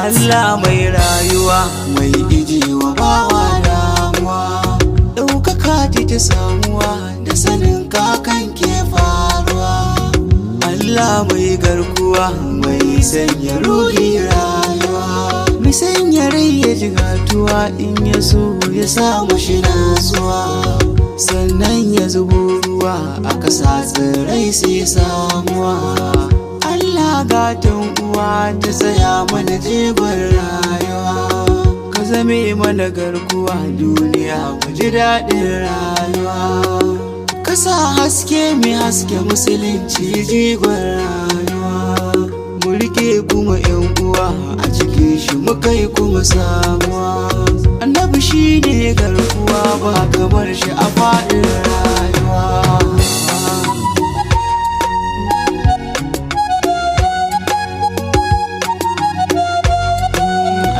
Allah mai rayuwa mai ijewa bawa damuwa, ɗaukaka ta samuwa da sanin kakan ke faruwa. Allah mai garkuwa mai sanya ruhi rayuwa, mai sanya rai ya ji gatuwa in ya so ya samu shi nasuwa, sannan ya zubo ruwa a kasa tsirrai sai samuwa. Allah gatan uwa ta tsaya mana jigon rayuwa, ka zame mana garkuwa duniya mu ji daɗin rayuwa. Kasa haske mai haske musulunci jigon rayuwa, mu rike kuma yan uwa a cikin shi mu kai kuma samuwa. Annabi shi ne garkuwa ba kamar shi a faɗin rayuwa.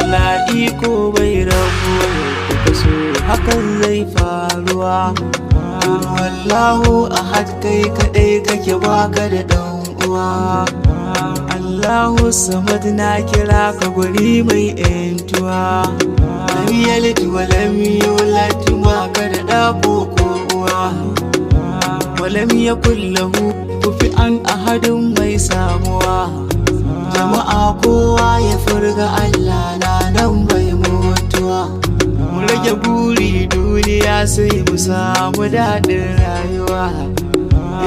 Allah iko bai rabuwa da kaso hakan zai faruwa. Wallahu ahad kai kadai kake baka da dan uwa. Allahu samad na kira ka guri mai yantuwa, lam yalid wa lam yulad baka da da ko uwa, wa lam yakul lahu kufuwan ahadun mai samuwa. Jama'a kowa ya furga Allah na nan bai mutuwa, mu rage buri duniya sai mu samu daɗin rayuwa.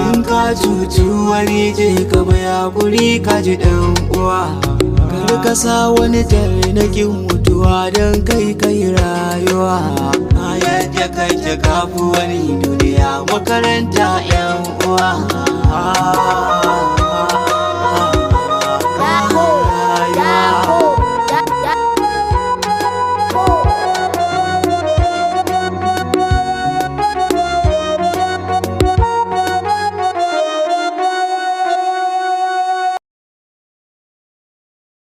In ka cuci wani je ka baya guri ka ji ɗan uwa, kar ka sa wani tarnakin mutuwa don kai rayuwa. A yadda kake kafu wani duniya makaranta yan uwa.